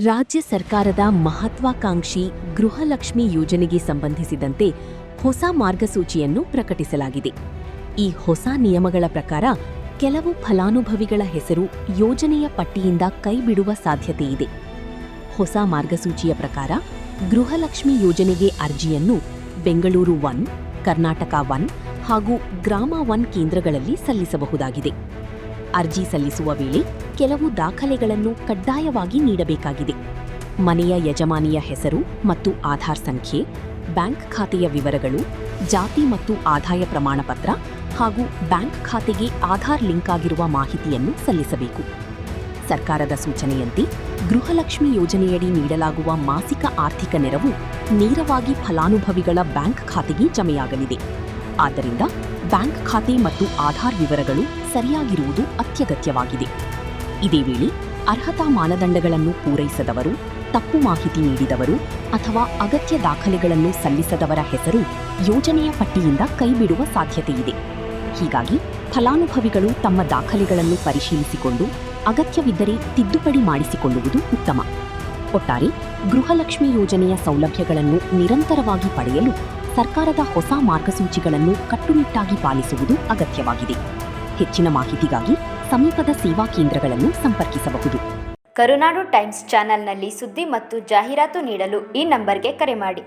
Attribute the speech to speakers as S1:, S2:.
S1: ರಾಜ್ಯ ಸರ್ಕಾರದ ಮಹತ್ವಾಕಾಂಕ್ಷಿ ಗೃಹಲಕ್ಷ್ಮಿ ಯೋಜನೆಗೆ ಸಂಬಂಧಿಸಿದಂತೆ ಹೊಸ ಮಾರ್ಗಸೂಚಿಯನ್ನು ಪ್ರಕಟಿಸಲಾಗಿದೆ. ಈ ಹೊಸ ನಿಯಮಗಳ ಪ್ರಕಾರ ಕೆಲವು ಫಲಾನುಭವಿಗಳ ಹೆಸರು ಯೋಜನೆಯ ಪಟ್ಟಿಯಿಂದ ಕೈಬಿಡುವ ಸಾಧ್ಯತೆಯಿದೆ. ಹೊಸ ಮಾರ್ಗಸೂಚಿಯ ಪ್ರಕಾರ ಗೃಹಲಕ್ಷ್ಮಿ ಯೋಜನೆಗೆ ಅರ್ಜಿಯನ್ನು ಬೆಂಗಳೂರು 1, ಕರ್ನಾಟಕ 1 ಹಾಗೂ ಗ್ರಾಮ 1 ಕೇಂದ್ರಗಳಲ್ಲಿ ಸಲ್ಲಿಸಬಹುದಾಗಿದೆ. ಅರ್ಜಿ ಸಲ್ಲಿಸುವ ವೇಳೆ ಕೆಲವು ದಾಖಲೆಗಳನ್ನು ಕಡ್ಡಾಯವಾಗಿ ನೀಡಬೇಕಾಗಿದೆ. ಮನೆಯ ಯಜಮಾನಿಯ ಹೆಸರು ಮತ್ತು ಆಧಾರ್ ಸಂಖ್ಯೆ, ಬ್ಯಾಂಕ್ ಖಾತೆಯ ವಿವರಗಳು, ಜಾತಿ ಮತ್ತು ಆದಾಯ ಪ್ರಮಾಣಪತ್ರ ಹಾಗೂ ಬ್ಯಾಂಕ್ ಖಾತೆಗೆ ಆಧಾರ್ ಲಿಂಕ್ ಆಗಿರುವ ಮಾಹಿತಿಯನ್ನು ಸಲ್ಲಿಸಬೇಕು. ಸರ್ಕಾರದ ಸೂಚನೆಯಂತೆ ಗೃಹಲಕ್ಷ್ಮಿ ಯೋಜನೆಯಡಿ ನೀಡಲಾಗುವ ಮಾಸಿಕ ಆರ್ಥಿಕ ನೆರವು ನೇರವಾಗಿ ಫಲಾನುಭವಿಗಳ ಬ್ಯಾಂಕ್ ಖಾತೆಗೆ ಜಮೆಯಾಗಲಿದೆ. ಆದ್ದರಿಂದ ಬ್ಯಾಂಕ್ ಖಾತೆ ಮತ್ತು ಆಧಾರ್ ವಿವರಗಳು ಸರಿಯಾಗಿರುವುದು ಅತ್ಯಗತ್ಯವಾಗಿದೆ. ಇದೇ ವೇಳೆ ಅರ್ಹತಾ ಮಾನದಂಡಗಳನ್ನು ಪೂರೈಸದವರು, ತಪ್ಪು ಮಾಹಿತಿ ನೀಡಿದವರು ಅಥವಾ ಅಗತ್ಯ ದಾಖಲೆಗಳನ್ನು ಸಲ್ಲಿಸದವರ ಹೆಸರು ಯೋಜನೆಯ ಪಟ್ಟಿಯಿಂದ ಕೈಬಿಡುವ ಸಾಧ್ಯತೆಯಿದೆ. ಹೀಗಾಗಿ ಫಲಾನುಭವಿಗಳು ತಮ್ಮ ದಾಖಲೆಗಳನ್ನು ಪರಿಶೀಲಿಸಿಕೊಂಡು ಅಗತ್ಯವಿದ್ದರೆ ತಿದ್ದುಪಡಿ ಮಾಡಿಸಿಕೊಳ್ಳುವುದು ಉತ್ತಮ. ಒಟ್ಟಾರೆ ಗೃಹಲಕ್ಷ್ಮಿ ಯೋಜನೆಯ ಸೌಲಭ್ಯಗಳನ್ನು ನಿರಂತರವಾಗಿ ಪಡೆಯಲು ಸರ್ಕಾರದ ಹೊಸ ಮಾರ್ಗಸೂಚಿಗಳನ್ನು ಕಟ್ಟುನಿಟ್ಟಾಗಿ ಪಾಲಿಸುವುದು ಅಗತ್ಯವಾಗಿದೆ. ಹೆಚ್ಚಿನ ಮಾಹಿತಿಗಾಗಿ ಸಮೀಪದ ಸೇವಾ ಕೇಂದ್ರಗಳನ್ನು ಸಂಪರ್ಕಿಸಬಹುದು.
S2: ಕರುನಾಡು ಟೈಮ್ಸ್ ಚಾನೆಲ್ನಲ್ಲಿ ಸುದ್ದಿ ಮತ್ತು ಜಾಹೀರಾತು ನೀಡಲು ಈ ನಂಬರ್ಗೆ ಕರೆ ಮಾಡಿ.